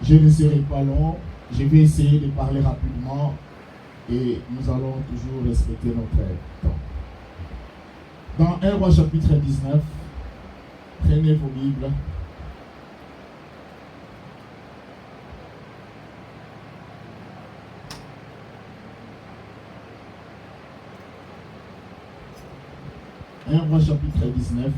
Je ne serai pas long, je vais essayer de parler rapidement et nous allons toujours respecter notre temps. Dans 1 Roi chapitre 19, prenez vos Bibles. Un Roi chapitre 19.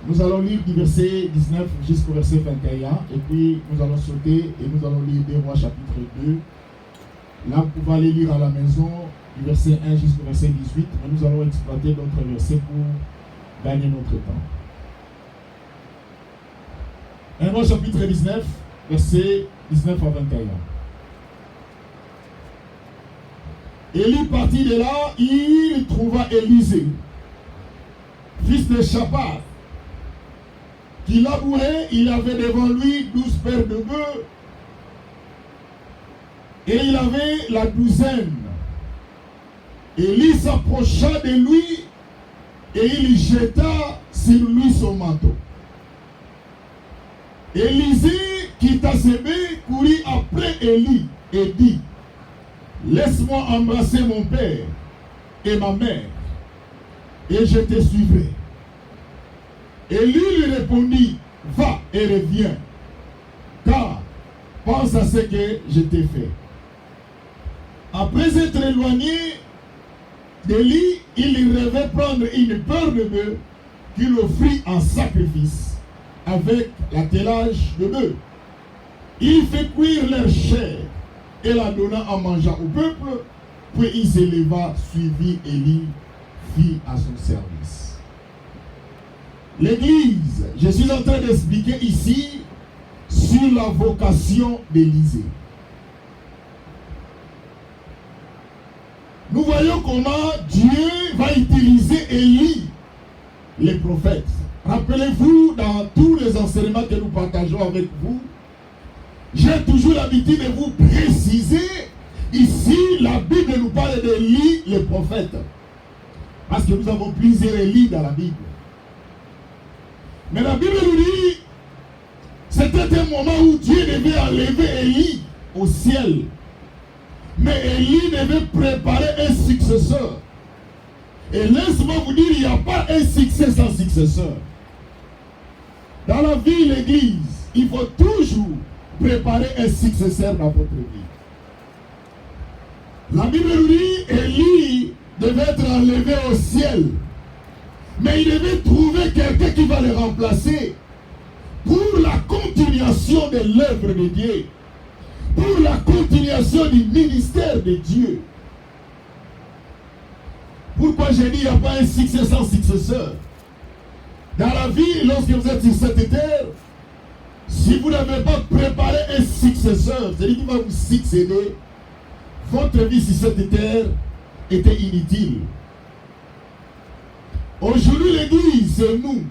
Nous allons lire du verset 19 jusqu'au verset 21 et puis nous allons sauter et nous allons lire 2 Rois chapitre 2. Là, vous pouvez aller lire à la maison du verset 1 jusqu'au verset 18, mais nous allons exploiter d'autres versets pour gagner notre temps. 1 Roi chapitre 19, verset 19 à 21. Élie partit de là, il trouva Élisée, fils de Shaphat, qui labourait. Il avait devant lui 12 paires de bœufs, et il avait la douzaine. Élie s'approcha de lui, et il jeta sur lui son manteau. Élisée quitta ses bœufs, courut après Élie, et dit: laisse-moi embrasser mon père et ma mère, et je te suivrai. Élie lui répondit: va et reviens, car pense à ce que je t'ai fait. Après être éloigné d'Élie, il revint prendre une paire de bœufs qu'il offrit en sacrifice avec l'attelage de bœufs. Il fit cuire leur chair et la donna à manger au peuple, puis il s'éleva, suivit Élie, fit à son service. L'Église, je suis en train d'expliquer ici sur la vocation d'Élisée. Nous voyons comment Dieu va utiliser Élie, les prophètes. Rappelez-vous, dans tous les enseignements que nous partageons avec vous, j'ai toujours l'habitude de vous préciser, ici, la Bible nous parle d'Élie, les prophètes. Parce que nous avons plusieurs Élie dans la Bible. Mais la Bible nous dit, c'était un moment où Dieu devait enlever Élie au ciel. Mais Élie devait préparer un successeur. Et laisse-moi vous dire, il n'y a pas un succès sans successeur. Dans la vie, l'Église, il faut toujours préparer un successeur dans votre vie. La Bible nous dit, Élie devait être enlevé au ciel. Mais il devait trouver quelqu'un qui va le remplacer pour la continuation de l'œuvre de Dieu, pour la continuation du ministère de Dieu. Pourquoi j'ai dit qu'il n'y a pas un succès sans successeur? Dans la vie, lorsque vous êtes sur cette terre, si vous n'avez pas préparé un successeur, c'est-à-dire qui va vous succéder, votre vie sur cette terre était inutile. Aujourd'hui, l'Église, c'est nous.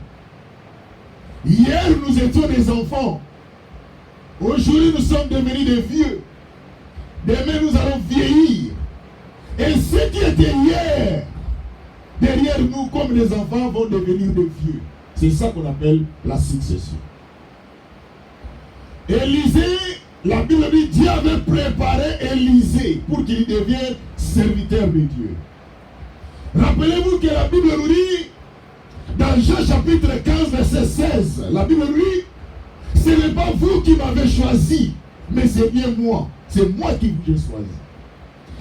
Hier, nous étions des enfants. Aujourd'hui, nous sommes devenus des vieux. Demain, nous allons vieillir. Et ceux qui étaient hier, derrière nous, comme des enfants, vont devenir des vieux. C'est ça qu'on appelle la succession. Élisée, la Bible dit, Dieu avait préparé Élisée pour qu'il devienne serviteur de Dieu. Rappelez-vous que la Bible nous dit, dans Jean chapitre 15, verset 16, la Bible nous dit, ce n'est pas vous qui m'avez choisi, mais c'est bien moi. C'est moi qui vous ai choisi.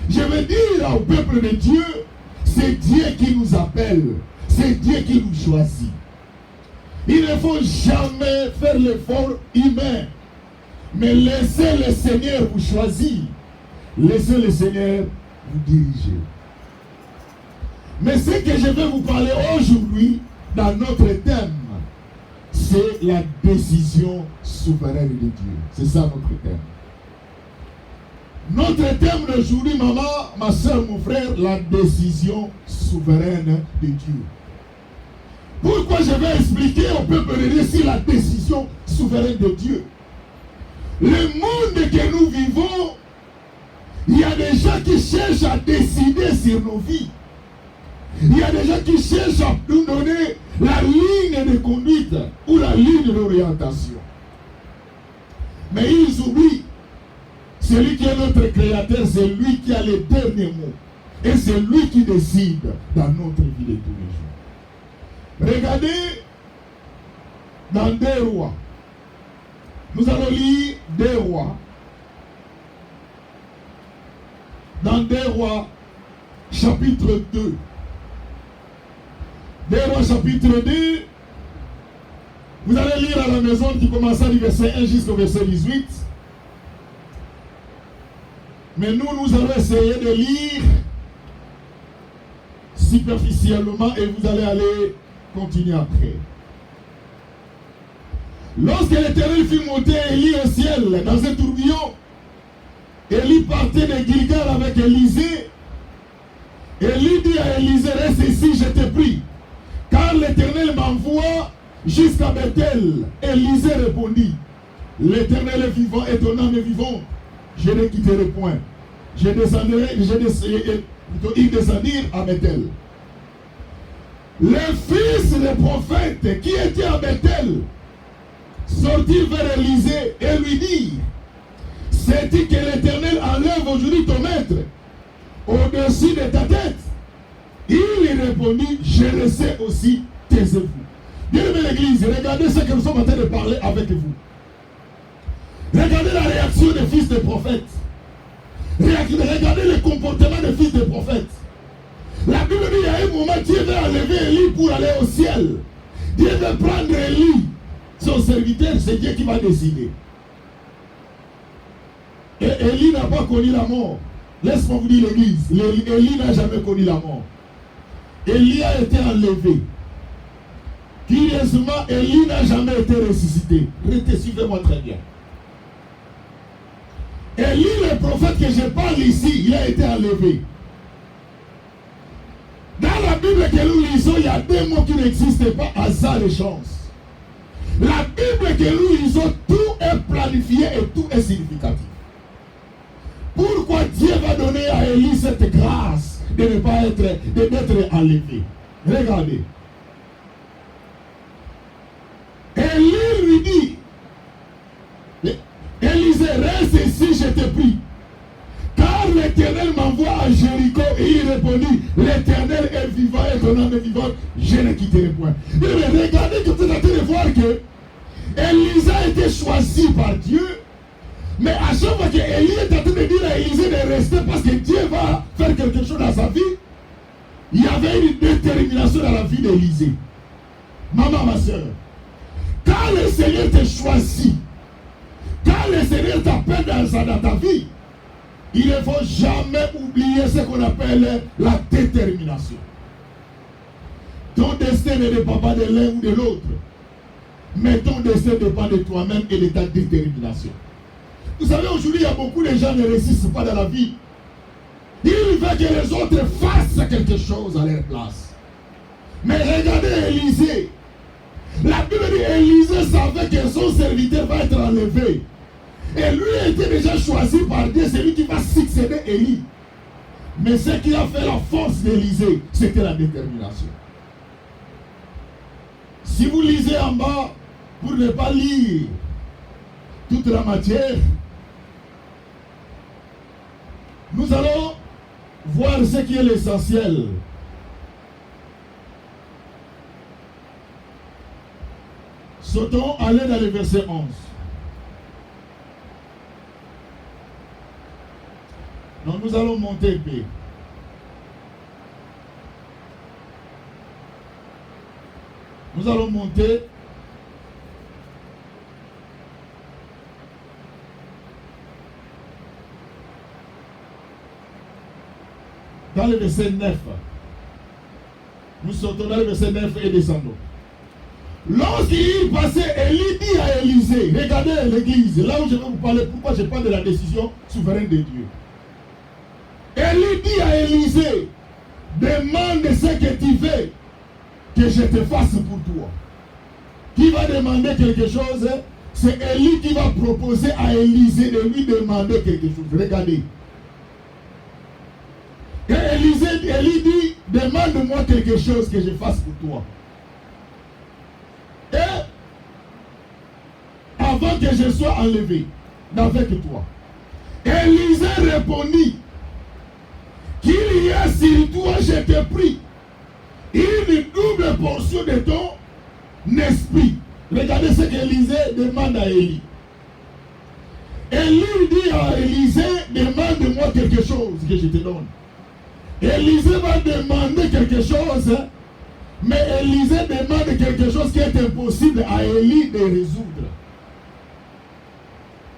Je veux dire au peuple de Dieu, c'est Dieu qui nous appelle. C'est Dieu qui nous choisit. Il ne faut jamais faire l'effort humain. Mais laissez le Seigneur vous choisir. Laissez le Seigneur vous diriger. Mais ce que je vais vous parler aujourd'hui, dans notre thème, c'est la décision souveraine de Dieu. C'est ça notre thème. Notre thème d'aujourd'hui, maman, ma soeur, mon frère, la décision souveraine de Dieu. Pourquoi je vais expliquer au peuple de Dieu sur la décision souveraine de Dieu? Le monde que nous vivons cherchent à décider sur nos vies. Il y a des gens qui cherchent à nous donner la ligne de conduite ou la ligne d'orientation. Mais ils oublient, celui qui est notre créateur, c'est lui qui a les derniers mots. Et c'est lui qui décide dans notre vie de tous les jours. Regardez dans 2 Rois. Nous allons lire 2 Rois. Dans 2 Rois, chapitre 2. 2 Rois, chapitre 2. Vous allez lire à la maison qui commence du verset 1 jusqu'au verset 18. Mais nous allons essayer de lire superficiellement et vous allez aller continuer après. Lorsque l'Éternel fit monter Élie au ciel dans un tourbillon, Élie partait de Gilgal avec Élisée. Élie dit à Élisée, reste ici, je te prie, car l'Éternel m'envoie jusqu'à Bethel. Élisée répondit, l'Éternel est vivant et ton âme est vivante. Je ne quitterai point. Ils descendirent à Bethel. Les fils des prophètes qui étaient à Bethel sortirent vers Élisée et lui dirent, sais-tu que l'Éternel enlève aujourd'hui ton maître au-dessus de ta tête? Il lui répondit, je le sais aussi, taisez-vous. Bien-aimé l'Église, regardez ce que nous sommes en train de parler avec vous. Regardez la réaction des fils des prophètes. Regardez le comportement des fils des prophètes. La Bible dit, il y a un moment, Dieu veut enlever Élie pour aller au ciel. Dieu veut prendre Élie. Son serviteur, c'est Dieu qui va décider. Et Élie n'a pas connu la mort. Laisse-moi vous dire l'Église. Élie n'a jamais connu la mort. Élie a été enlevé. Curieusement, Élie n'a jamais été ressuscité. Suivez-moi très bien. Élie, le prophète que je parle ici, il a été enlevé. Dans la Bible que nous lisons, il y a 2 mots qui n'existent pas, hasard et chance. La Bible que nous lisons, tout est planifié et tout est significatif. Pourquoi Dieu va donner à Élie cette grâce de ne pas d'être enlevé? Regardez. Élie lui dit, Élisée, reste ici, je te prie. Car l'Éternel m'envoie à Jéricho. Et il répondit, l'Éternel est vivant et ton âme est vivante, je ne quitterai point. Mais regardez que vous êtes en train de voir que Élisée a été choisi par Dieu. Mais à chaque fois qu'Élie est en train de dire à Élisée de rester parce que Dieu va faire quelque chose dans sa vie, il y avait une détermination dans la vie d'Élisée. Maman, ma soeur, quand le Seigneur te choisit, quand le Seigneur t'appelle dans ta vie, il ne faut jamais oublier ce qu'on appelle la détermination. Ton destin ne dépend pas de l'un ou de l'autre, mais ton destin dépend de toi-même et de ta détermination. Vous savez, aujourd'hui, il y a beaucoup de gens qui ne réussissent pas dans la vie. Il veut que les autres fassent quelque chose à leur place. Mais regardez Élisée. La Bible dit Élisée savait que son serviteur va être enlevé. Et lui était déjà choisi par Dieu, c'est lui qui va succéder Élie. Mais ce qui a fait la force d'Élisée, c'était la détermination. Si vous lisez en bas, pour ne pas lire toute la matière, nous allons voir ce qui est l'essentiel. Sautons, allez dans le verset 11. Donc nous allons monter B. Nous allons monter dans le verset 9. Nous sautons dans le verset 9 et descendons. Lorsqu'il passait, Élie dit à Élisée, regardez l'église, là où je vais vous parler, pourquoi je parle de la décision souveraine de Dieu. Élie dit à Élisée, demande ce que tu veux que je te fasse pour toi. Qui va demander quelque chose? C'est Élie qui va proposer à Élisée de lui demander quelque chose. Regardez. Élie dit, demande-moi quelque chose que je fasse pour toi. Et avant que je sois enlevé d'avec toi. Élisée répondit qu'il y a sur toi, je te prie, une double portion de ton esprit. Regardez ce qu'Élisée demande à Élie. Élie dit à Élisée, demande-moi quelque chose que je te donne. Élisée va demander quelque chose, mais Élisée demande quelque chose qui est impossible à Élie de résoudre.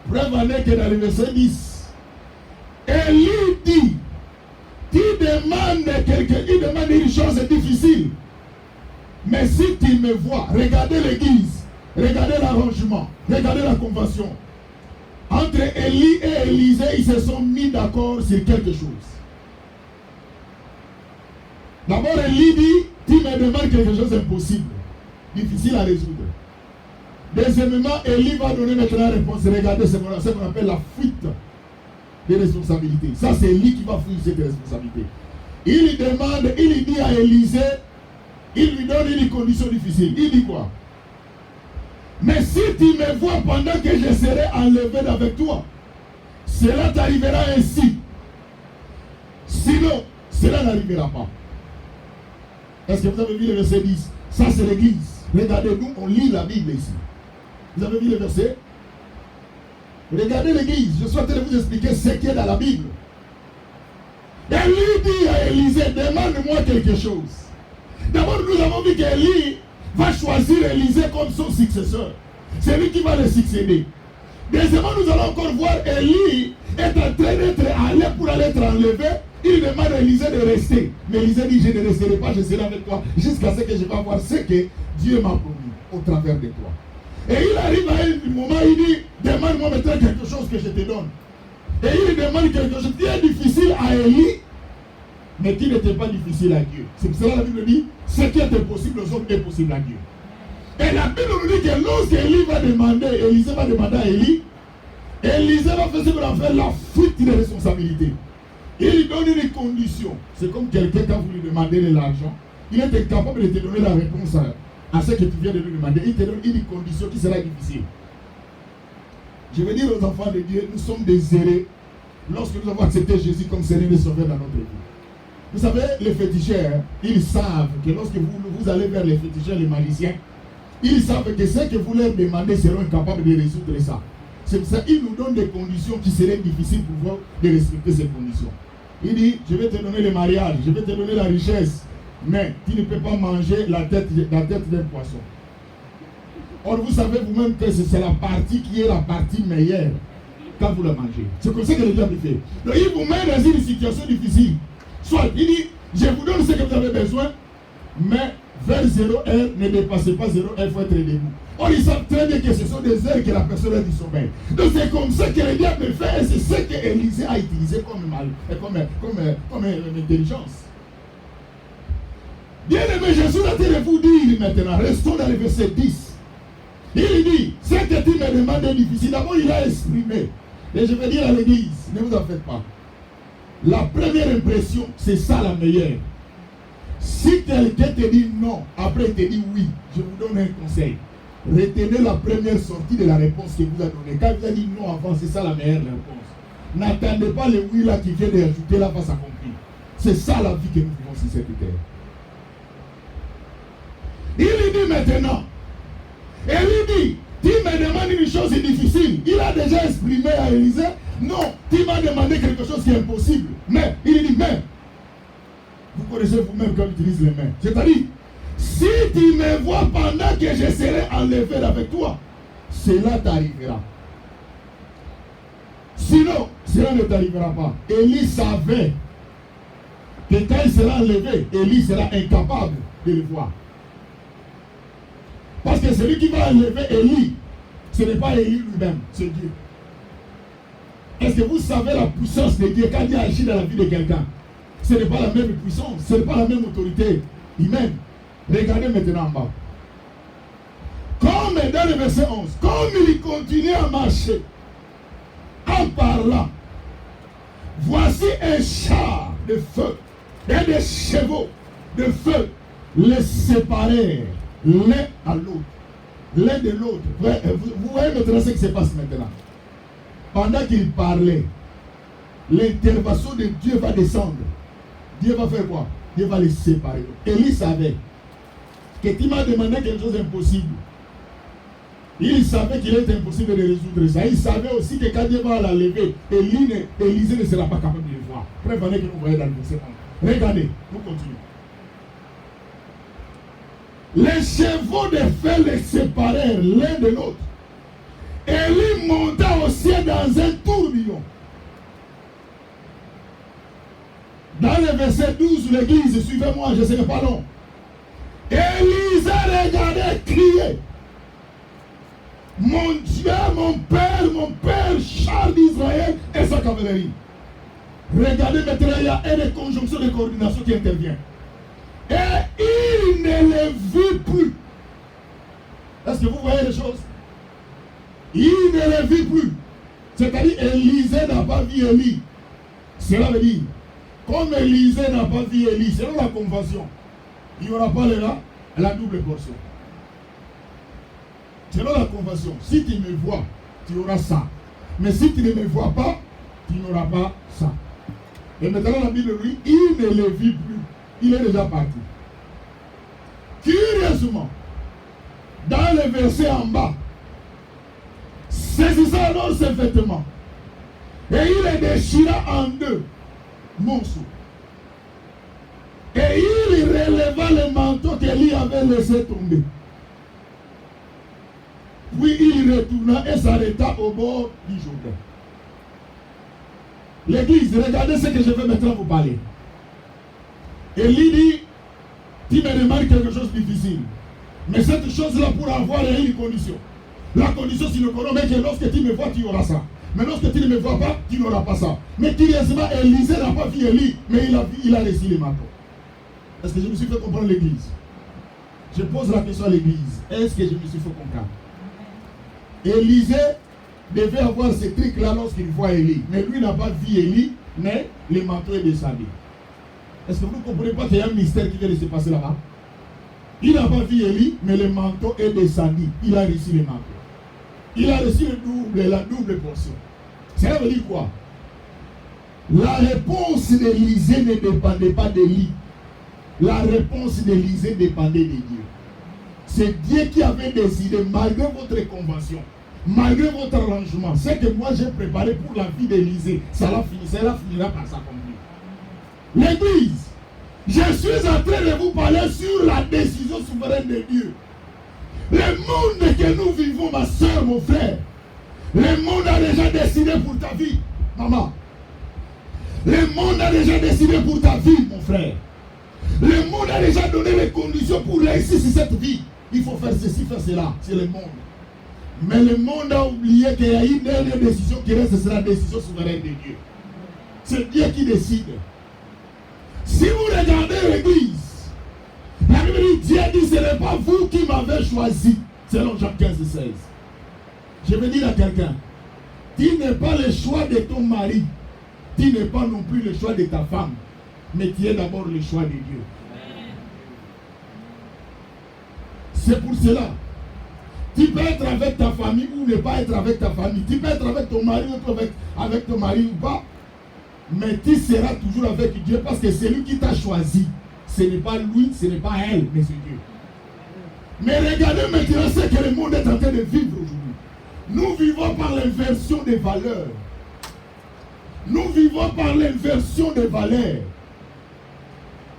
Preuve en est que dans le verset 10, Élie dit, tu demandes une chose difficile. Mais si tu me vois, regardez l'église, regardez l'arrangement, regardez la convention. Entre Élie et Élisée, ils se sont mis d'accord sur quelque chose. D'abord, Élie dit, tu me demandes quelque chose d'impossible, difficile à résoudre. Deuxièmement, Élie va donner maintenant la réponse. Regardez ce qu'on appelle la fuite des responsabilités. Ça, c'est Élie qui va fuir cette responsabilité. Il dit à Élisée, il lui donne une condition difficile. Il dit quoi? Mais si tu me vois pendant que je serai enlevé avec toi, cela t'arrivera ainsi. Sinon, cela n'arrivera pas. Est-ce que vous avez vu le verset 10? Ça, c'est l'église. Regardez, nous, on lit la Bible ici. Vous avez vu le verset? Regardez l'église. Je souhaiterais vous expliquer ce qui est dans la Bible. Élie dit à Élisée, demande-moi quelque chose. D'abord, nous avons vu qu'Élie va choisir Élisée comme son successeur. C'est lui qui va le succéder. Deuxièmement, nous allons encore voir Élie est en train d'être allé pour aller être enlevé. Il demande à Élisée de rester. Mais Élisée dit, je ne resterai pas, je serai avec toi jusqu'à ce que je vais voir ce que Dieu m'a promis au travers de toi. Et il arrive à un moment, il dit, demande-moi maintenant quelque chose que je te donne. Et il demande quelque chose qui est difficile à Élie, mais qui n'était pas difficile à Dieu. C'est pour cela que la Bible dit, ce qui est impossible aux hommes est possible à Dieu. Et la Bible nous dit que lorsque Élie va demander, Élisée va demander à Élie, Élisée va faire ce qu'on appelle la fuite de responsabilité. Il lui donne une condition. C'est comme quelqu'un, quand vous lui demandez de l'argent, il est incapable de te donner la réponse à ce que tu viens de lui demander. Il te donne une condition qui sera difficile. Je veux dire aux enfants de Dieu, nous sommes des zélés lorsque nous avons accepté Jésus comme Seigneur et Sauveur dans notre vie. Vous savez, les féticheurs, ils savent que lorsque vous allez vers les féticheurs, les magiciens, ils savent que ce que vous leur demandez seront incapables de résoudre ça. C'est pour ça qu'ils nous donnent des conditions qui seraient difficiles pour vous de respecter ces conditions. Il dit, je vais te donner le mariage, je vais te donner la richesse, mais tu ne peux pas manger la tête d'un poisson. Or, vous savez vous-même que c'est la partie qui est la partie meilleure quand vous la mangez. C'est comme ça que le diable fait. Donc, il vous met dans une situation difficile. Soit, il dit, je vous donne ce que vous avez besoin, mais vers 0 heure, ne dépassez pas 0 heure, il faut être debout. Or, ils savent très bien que ce sont des heures que la personne a du sommeil. Donc, c'est comme ça que le diable fait, et c'est ce que Élisée a utilisé comme intelligence. Bien aimé, Jésus a été de vous dire maintenant, restons dans le verset 10. Il dit, ce que tu me demandes est difficile. D'abord, il a exprimé. Et je vais dire à l'église, ne vous en faites pas. La première impression, c'est ça la meilleure. Si quelqu'un te dit non, après il te dit oui, je vous donne un conseil. Retenez la première sortie de la réponse qu'il vous a donnée. Quand il vous a dit non avant, c'est ça la meilleure réponse. N'attendez pas le oui là qui vient d'ajouter la face accomplie. C'est ça la vie que nous vivons sur cette terre. Il lui dit maintenant, et lui dit, tu me demandes une chose difficile. Il a déjà exprimé à Élisée, non, tu m'as demandé quelque chose qui est impossible. Mais, il dit, mais, vous connaissez vous-même quand on utilise les mains. C'est-à-dire, si tu me vois pendant que je serai enlevé avec toi, cela t'arrivera. Sinon, cela ne t'arrivera pas. Élie savait que quand il sera enlevé, Élie sera incapable de le voir. Parce que celui qui va enlever Élie, ce n'est pas Élie lui-même, c'est Dieu. Est-ce que vous savez la puissance de Dieu quand Dieu agit dans la vie de quelqu'un? Ce n'est pas la même puissance, ce n'est pas la même autorité humaine. Regardez maintenant en bas. Comme dans le verset 11, comme il continue à marcher, en parlant, voici un char de feu et des chevaux de feu les séparèrent l'un à l'autre. L'un de l'autre. Vous voyez maintenant ce qui se passe maintenant. Pendant qu'il parlait, l'intervention de Dieu va descendre. Dieu va faire quoi? Dieu va les séparer. Élie savait que tu m'as demandé quelque chose d'impossible. Il savait qu'il était impossible de résoudre ça. Il savait aussi que quand Dieu va la lever, Élisée ne sera pas capable de le voir. Prévenez que vous voyez dans le verset. Regardez, nous continuons. Les chevaux de feu les séparèrent l'un de l'autre. Élie monta au ciel dans un tourbillon. Dans le verset 12, l'église, suivez-moi, je ne serai pas long. Élisée regardait, criait. Mon Dieu, mon Père, char d'Israël et sa cavalerie. Regardez maintenant, il y a une conjonction de coordination qui intervient. Et il ne le vit plus. Est-ce que vous voyez les choses? Il ne le vit plus. C'est-à-dire, Élisée n'a pas vu Élie. Cela veut dire, comme Élisée n'a pas vu Élie, selon la convention, il n'y aura pas la double portion. Selon la convention, si tu me vois, tu auras ça. Mais si tu ne me vois pas, tu n'auras pas ça. Et maintenant, la Bible lui, il ne le vit plus. Il est déjà parti. Curieusement, dans le verset en bas, saisissant alors ses vêtements, et il les déchira en deux morceaux. Et il releva le manteau qu'Élie avait laissé tomber. Puis il retourna et s'arrêta au bord du Jourdain. L'église, regardez ce que je vais maintenant vous parler. Élie dit, tu me demandes quelque chose de difficile. Mais cette chose-là, pour avoir, il y a une condition. La condition, c'est le que lorsque tu me vois, tu auras ça. Mais lorsque tu ne me vois pas, tu n'auras pas ça. Mais curieusement, Élisée n'a pas vu Élie, mais il a reçu les manteaux. Est-ce que je me suis fait comprendre l'église? Je pose la question à l'église. Est-ce que je me suis fait comprendre? Élisée devait avoir ce truc-là lorsqu'il voit Élie. Mais lui n'a pas vu Élie, mais le manteau est descendu. Est-ce que vous ne comprenez pas qu'il y a un mystère qui vient de se passer là-bas? Il n'a pas vu Élie, mais le manteau est descendu. Il a reçu le manteau. Il a reçu la double portion. Ça veut dire quoi? La réponse d'Élisée ne dépendait pas d'Élie. La réponse d'Élisée dépendait de Dieu. C'est Dieu qui avait décidé, malgré votre convention, malgré votre arrangement, ce que moi j'ai préparé pour la vie d'Élisée, cela finira par s'accomplir. L'église, je suis en train de vous parler sur la décision souveraine de Dieu. Le monde que nous vivons, ma soeur, mon frère, le monde a déjà décidé pour ta vie, maman. Le monde a déjà décidé pour ta vie, mon frère. Le monde a déjà donné les conditions pour réussir sur cette vie. Il faut faire ceci, faire cela. C'est le monde. Mais le monde a oublié qu'il y a une dernière décision qui reste, c'est la décision souveraine de Dieu. C'est Dieu qui décide. Si vous regardez l'église, la Bible dit, Dieu dit, ce n'est pas vous qui m'avez choisi, selon Jean 15 et 16. Je veux dire à quelqu'un, tu n'es pas le choix de ton mari, tu n'es pas non plus le choix de ta femme, mais tu es d'abord le choix de Dieu. C'est pour cela. Tu peux être avec ta famille ou ne pas être avec ta famille. Tu peux être avec ton mari ou avec ton mari ou pas. Mais tu seras toujours avec Dieu parce que c'est lui qui t'a choisi. Ce n'est pas lui, ce n'est pas elle, mais c'est Dieu. Mais regardez maintenant ce que le monde est en train de vivre aujourd'hui. Nous vivons par l'inversion des valeurs. Nous vivons par l'inversion des valeurs.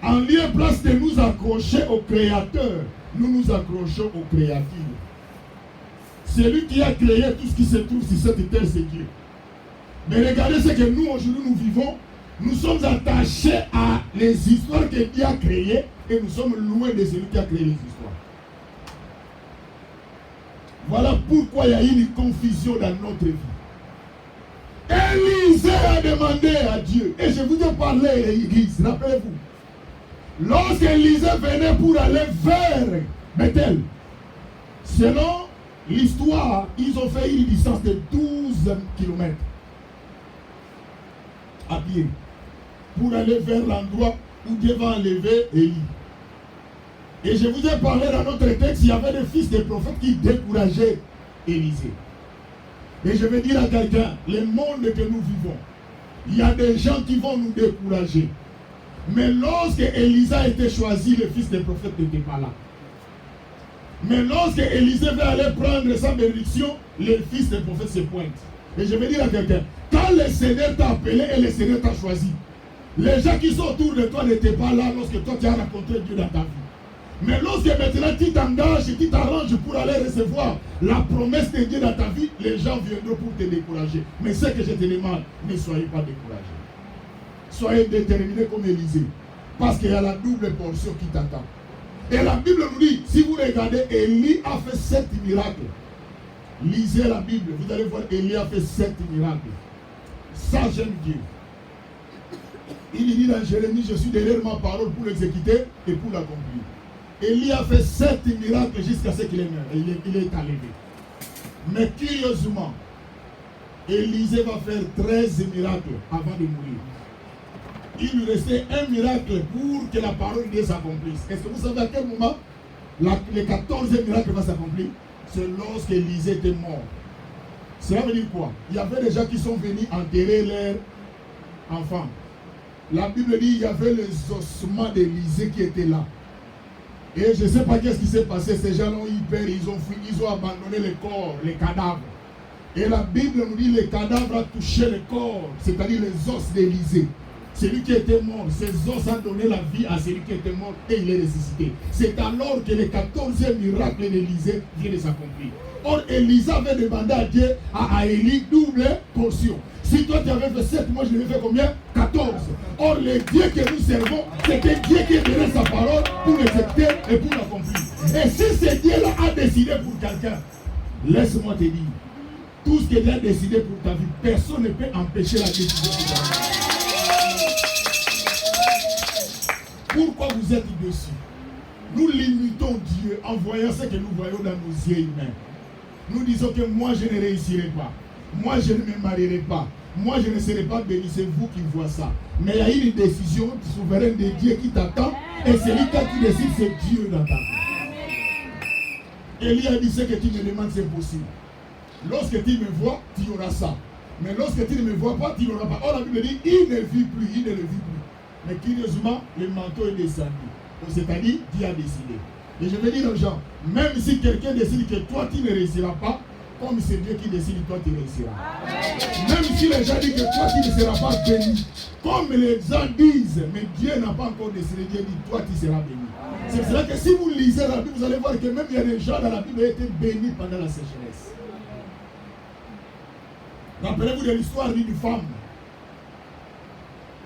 En lieu et place de nous accrocher au Créateur, nous nous accrochons aux créatures. Celui qui a créé tout ce qui se trouve sur cette terre, c'est Dieu. Mais regardez ce que nous, aujourd'hui, nous vivons. Nous sommes attachés à les histoires que Dieu a créées et nous sommes loin de celui qui a créé les histoires. Voilà pourquoi il y a une confusion dans notre vie. Élisée a demandé à Dieu, et je vous ai parlé à l'église, rappelez-vous, lorsque Élisée venait pour aller vers Bethel, selon l'histoire, ils ont fait une distance de 12 km à pied pour aller vers l'endroit où Dieu va enlever Élie. Et je vous ai parlé dans notre texte, il y avait des fils des prophètes qui décourageaient Élisée. Et je vais dire à quelqu'un, le monde que nous vivons, il y a des gens qui vont nous décourager. Mais lorsque Élisée a été choisi, le fils des prophètes n'était pas là. Mais lorsque Élisée va aller prendre sa bénédiction, le fils des prophètes se pointe. Et je vais dire à quelqu'un, quand le Seigneur t'a appelé et le Seigneur t'a choisi, les gens qui sont autour de toi n'étaient pas là lorsque toi tu as rencontré Dieu dans ta vie. Mais lorsque maintenant tu t'engages et tu t'arranges pour aller recevoir la promesse de Dieu dans ta vie, les gens viendront pour te décourager. Mais ce que je te demande, ne soyez pas découragés. Soyez déterminés comme Élisée. Parce qu'il y a la double portion qui t'attend. Et la Bible nous dit, si vous regardez, Élie a fait 7 miracles. Lisez la Bible, vous allez voir, Élie a fait 7 miracles. Ça, j'aime Dieu. Il dit dans Jérémie, je suis derrière ma parole pour l'exécuter et pour l'accomplir. Élie a fait 7 miracles jusqu'à ce qu'il est mort. Il est enlevé. Mais curieusement, Élisée va faire 13 miracles avant de mourir. Il lui restait un miracle pour que la parole de Dieu s'accomplisse. Est-ce que vous savez à quel moment le 14e miracle va s'accomplir? C'est lorsque Élisée était mort. Cela veut dire quoi? Il y avait des gens qui sont venus enterrer leurs enfants. La Bible dit qu'il y avait les ossements d'Élisée qui étaient là. Et je ne sais pas qu'est-ce qui s'est passé. Ces gens ont eu peur, ils ont fui, ils ont abandonné les corps, les cadavres. Et la Bible nous dit que les cadavres ont touché le corps, c'est-à-dire les os d'Élisée. Celui qui était mort, ses os ont donné la vie à celui qui était mort et il est ressuscité. C'est alors que le 14e miracle d'Élisée vient de s'accomplir. Or, Élisée avait demandé à Dieu, à Élie, double portion. Si toi tu avais fait 7, moi je devais faire combien? 14. Or, le Dieu que nous servons, c'était Dieu qui donnait sa parole pour l'exécuter et pour l'accomplir. Et si ce Dieu-là a décidé pour quelqu'un, laisse-moi te dire, tout ce qu'il a décidé pour ta vie, personne ne peut empêcher la décision de ta vie. Pourquoi vous êtes dessus? Nous limitons Dieu en voyant ce que nous voyons dans nos yeux humains. Nous disons que moi je ne réussirai pas. Moi je ne me marierai pas. Moi je ne serai pas béni. C'est vous qui voyez ça. Mais il y a une décision souveraine de Dieu qui t'attend. Et celui qui décide, c'est Dieu dans ta vie. Élie a dit ce que tu me demandes, c'est possible. Lorsque tu me vois, tu auras ça. Mais lorsque tu ne me vois pas, tu n'auras pas. Or la Bible dit, il ne vit plus, il ne le vit plus. Mais curieusement, le manteau est descendu. C'est-à-dire, Dieu a décidé. Et je vais dire aux gens, même si quelqu'un décide que toi tu ne réussiras pas, comme c'est Dieu qui décide, toi tu réussiras. Amen. Même si les gens disent que toi tu ne seras pas béni, comme les gens disent, mais Dieu n'a pas encore décidé, Dieu dit, toi tu seras béni. C'est pour cela que si vous lisez la Bible, vous allez voir que même il y a des gens dans la Bible qui ont été bénis pendant la sécheresse. Rappelez-vous de l'histoire d'une femme.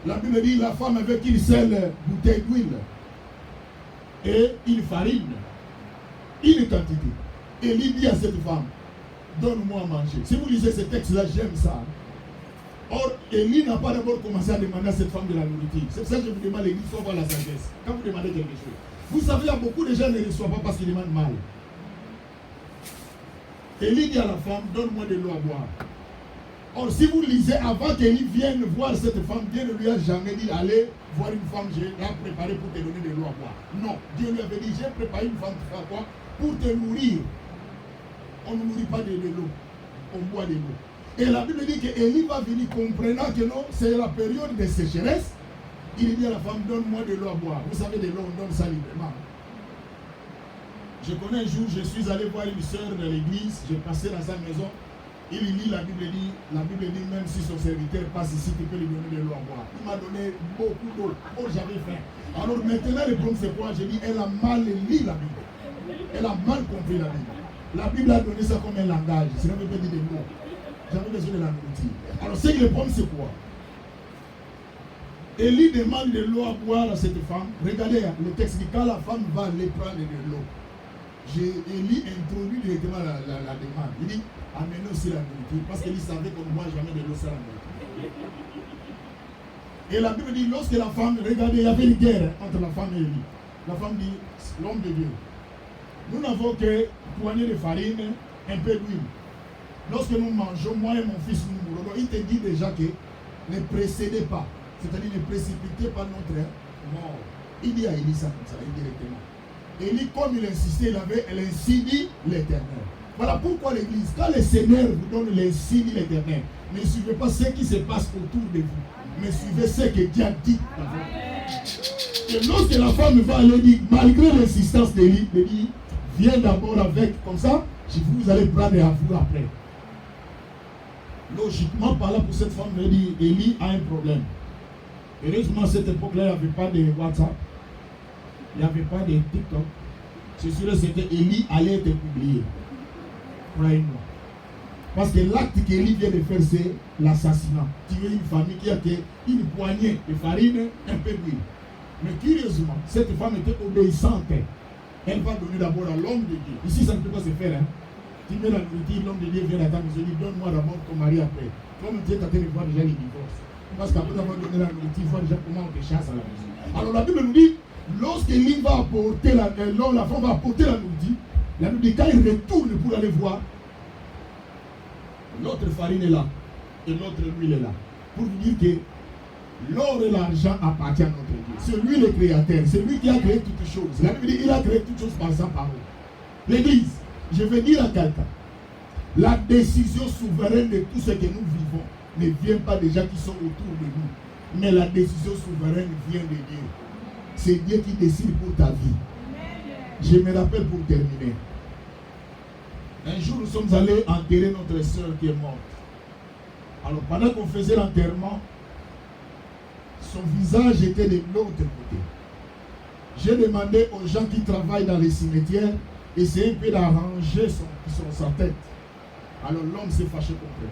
La Bible dit la femme avec une seule bouteille d'huile et une farine, une quantité. Élie dit à cette femme, donne-moi à manger. Si vous lisez ce texte-là, j'aime ça. Or, Élie n'a pas d'abord commencé à demander à cette femme de la nourriture. C'est pour ça que je vous demande, l'Église, il faut avoir la sagesse. Quand vous demandez quelque chose, vous savez, il y a beaucoup de gens qui ne reçoivent pas parce qu'ils demandent mal. Élie dit à la femme, donne-moi de l'eau à boire. Or, si vous lisez, avant qu'Élie vienne voir cette femme, Dieu ne lui a jamais dit, allez voir une femme, je l'ai préparée pour te donner de l'eau à boire. Non, Dieu lui avait dit, j'ai préparé une femme pour faire quoi? Pour te nourrir. On ne nourrit pas de l'eau, on boit de l'eau. Et la Bible dit qu'Élie va venir comprenant que non, c'est la période de sécheresse. Il dit à la femme, donne-moi de l'eau à boire. Vous savez, de l'eau, on donne ça librement. Je connais un jour, je suis allé voir une soeur de l'église, j'ai passé dans sa maison. Il lit la Bible dit même si son serviteur passe ici, tu peux lui donner de l'eau à boire. Il m'a donné beaucoup d'eau. Oh, j'avais faim. Alors maintenant, le problème c'est quoi? J'ai dit, elle a mal lu la Bible. Elle a mal compris la Bible. La Bible a donné ça comme un langage. Sinon, elle peut dire des mots. J'avais besoin de la nourriture. Alors, c'est que le problème c'est quoi? Élie demande de l'eau à boire à cette femme. Regardez, le texte dit quand la femme va aller prendre de l'eau. Élie introduit directement la demande. Il dit, amenez aussi la nourriture. Parce qu'Élie savait qu'on ne boit jamais de l'eau sans la nourriture. Et la Bible dit, lorsque la femme, regardez, il y avait une guerre entre la femme et Élie. La femme dit, l'homme de Dieu, nous n'avons que poignée de farine, un peu d'huile. Lorsque nous mangeons, moi et mon fils, nous mourrons. Il te dit déjà que ne précédez pas. C'est-à-dire ne précipitez pas notre mort. Il dit à Élie ça comme ça, indirectement. Élie, comme il insistait, il avait l'insigne l'Éternel. Voilà pourquoi l'Église, quand le Seigneur vous donne l'insigne l'Éternel, ne suivez pas ce qui se passe autour de vous, mais suivez ce que Dieu a dit dans votre vie. Et lorsque la femme va aller dire, malgré l'insistance d'Élie, viens d'abord avec, comme ça, vous allez prendre à vous après. Logiquement, par là, pour cette femme, elle dit, Élie a un problème. Heureusement, à cette époque-là, il n'y avait pas de WhatsApp, il n'y avait pas de TikTok. C'est sûr que c'était Élie allait être publié. Croyez-moi. Parce que l'acte qu'Élie vient de faire, c'est l'assassinat. Tuer une famille qui a une poignée de farine, un peu d'huile. Mais curieusement, cette femme était obéissante. Elle va donner d'abord à l'homme de Dieu. Ici, ça ne peut pas se faire. Hein? Tu mets la nourriture, l'homme de Dieu vient à ta maison, dit donne-moi d'abord ton mari après. Comme Dieu t'a de voir déjà les divorces. Parce qu'après avoir donné la nourriture, il faut déjà comment on te chasse à la maison. Alors la Bible nous dit, lorsqu'Élie va apporter la femme va apporter la nourriture, la Bible dit quand il retourne pour aller voir, l'autre farine est là et l'autre huile est là. Pour vous dire que l'or et l'argent appartiennent à notre Dieu. C'est lui le créateur, c'est lui qui a créé toutes choses. La Bible dit il a créé toutes choses par sa parole. L'Église, je vais dire à quelqu'un, la décision souveraine de tout ce que nous vivons ne vient pas des gens qui sont autour de nous, mais la décision souveraine vient de Dieu. C'est Dieu qui décide pour ta vie. Je me rappelle pour terminer. Un jour, nous sommes allés enterrer notre soeur qui est morte. Alors, pendant qu'on faisait l'enterrement, son visage était de l'autre côté. J'ai demandé aux gens qui travaillent dans les cimetières d'essayer un peu d'arranger sa tête. Alors, l'homme s'est fâché contre lui.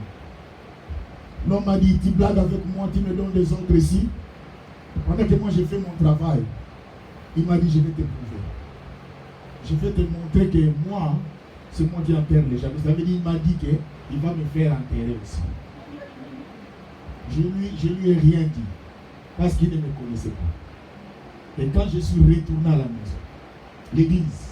L'homme m'a dit, tu blagues avec moi, tu me donnes des ordres ici. Pendant que moi, j'ai fait mon travail, il m'a dit, je vais te prouver. Je vais te montrer que moi, c'est moi qui enterre les gens. Ça veut dire, il m'a dit qu'il va me faire enterrer aussi. Je lui ai rien dit. Parce qu'il ne me connaissait pas. Et quand je suis retourné à la maison, l'église,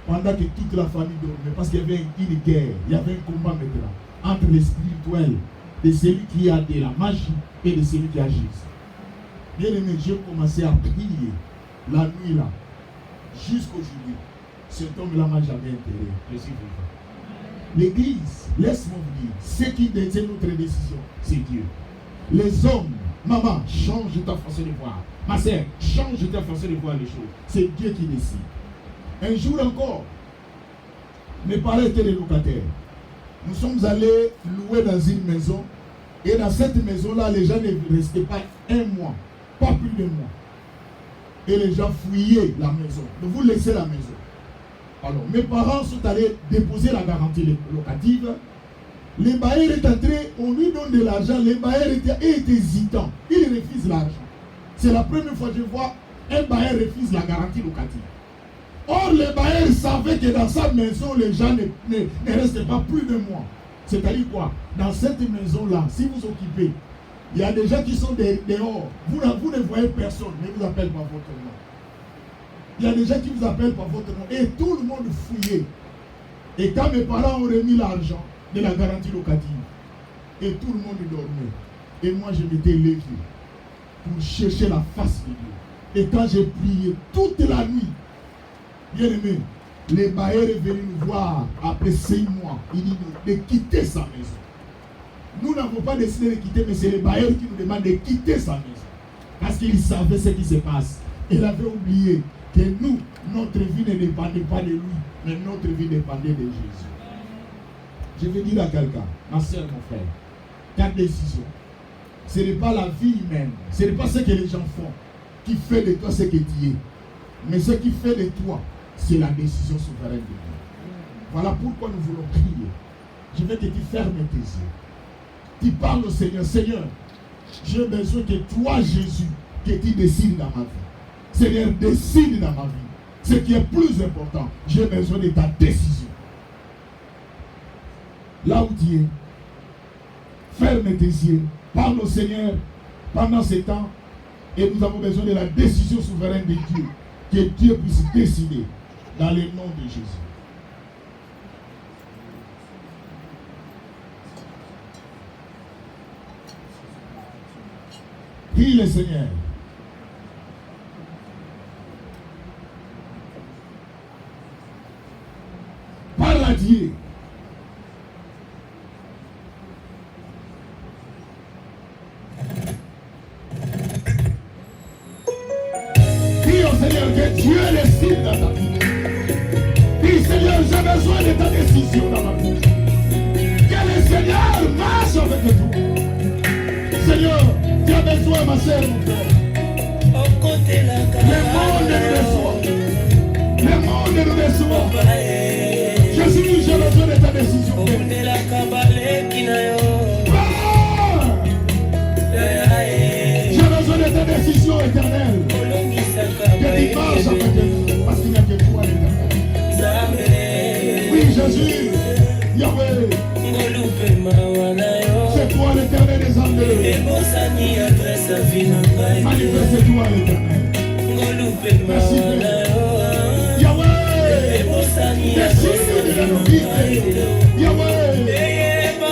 pendant que toute la famille dormait, parce qu'il y avait une guerre, il y avait un combat maintenant, entre les spirituels, de celui qui a de la magie et de celui qui agit. Bien aimé, j'ai commencé à prier la nuit là, jusqu'aujourd'hui. Cet homme-là m'a jamais enterré. Je suis vivant. L'église, laisse-moi vous dire, ce qui détient notre décision, c'est Dieu. Les hommes, maman, change ta façon de voir. Ma soeur, change ta façon de voir les choses. C'est Dieu qui décide. Un jour encore, mes parents étaient des locataires. Nous sommes allés louer dans une maison. Et dans cette maison-là, les gens ne restaient pas un mois, pas plus de mois. Et les gens fouillaient la maison. Donc vous laissez la maison. Alors, mes parents sont allés déposer la garantie locative. Les bailleurs est entré, on lui donne de l'argent. Les bailleurs étaient hésitants. Il refuse l'argent. C'est la première fois que je vois un bailleur refuse la garantie locative. Or, les bailleurs savaient que dans sa maison, les gens ne restaient pas plus de mois. C'est-à-dire quoi? Dans cette maison-là, si vous occupez, il y a des gens qui sont dehors. Vous ne voyez personne, ne vous appelle pas votre nom. Il y a des gens qui vous appellent par votre nom. Et tout le monde fouillait. Et quand mes parents ont remis l'argent de la garantie locative, et tout le monde dormait. Et moi, je m'étais levé pour chercher la face de Dieu. Et quand j'ai prié toute la nuit, bien aimé, les bailleurs est venu nous voir après 6 mois. Il dit de quitter sa maison. Nous n'avons pas décidé de quitter, mais c'est les bailleurs qui nous demandent de quitter sa maison. Parce qu'ils savaient ce qui se passe. Il avait oublié que nous, notre vie ne dépendait pas de lui, mais notre vie dépendait de Jésus. Je vais dire à quelqu'un, ma soeur, mon frère, ta décision, ce n'est pas la vie humaine, ce n'est pas ce que les gens font qui fait de toi ce que tu es. Mais ce qui fait de toi, c'est la décision souveraine de Dieu. Voilà pourquoi nous voulons prier. Je veux que tu fermes tes yeux. Tu parles au Seigneur. Seigneur, j'ai besoin que toi, Jésus, que tu décides dans ma vie. Seigneur, décide dans ma vie. Ce qui est plus important, j'ai besoin de ta décision. Là où tu es, ferme tes yeux. Parle au Seigneur pendant ce temps. Et nous avons besoin de la décision souveraine de Dieu. Que Dieu puisse décider dans le nom de Jésus. Prie le Seigneur. que Dieu décide dans ta vie. Dis Seigneur, j'ai besoin de ta décision dans ma vie. Que le Seigneur marche avec toi. Seigneur, tu as besoin, ma soeur, mon frère. Le monde nous déçoit. Le monde nous déçoit. Jésus, j'ai besoin de ta décision. J'ai besoin de ta décision éternelle. Que tu marches avec nous. Parce qu'il n'y a que toi l'éternel. Oui, Jésus. Yahweh. C'est toi l'éternel des âmes. Manifeste-toi l'éternel. Merci Père. Yahweh. Décide de nos vies. Yahweh.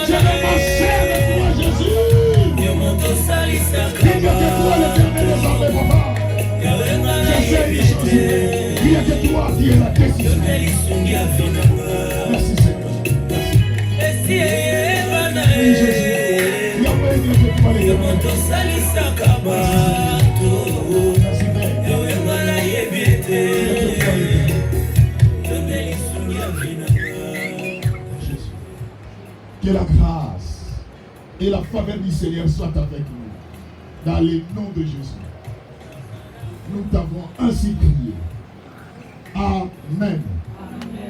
Je vais marcher avec toi, Jésus. Il n'y a que toi l'éternel des âmes, papa. J'essaie de changer. Il n'y a que toi qui es la décision. Merci Seigneur. Oui, Jésus. Yahweh, il n'y a que toi l'éternel. Merci Jésus. Que la grâce et la faveur du Seigneur soient avec nous. Dans le nom de Jésus. Nous t'avons ainsi prié. Amen.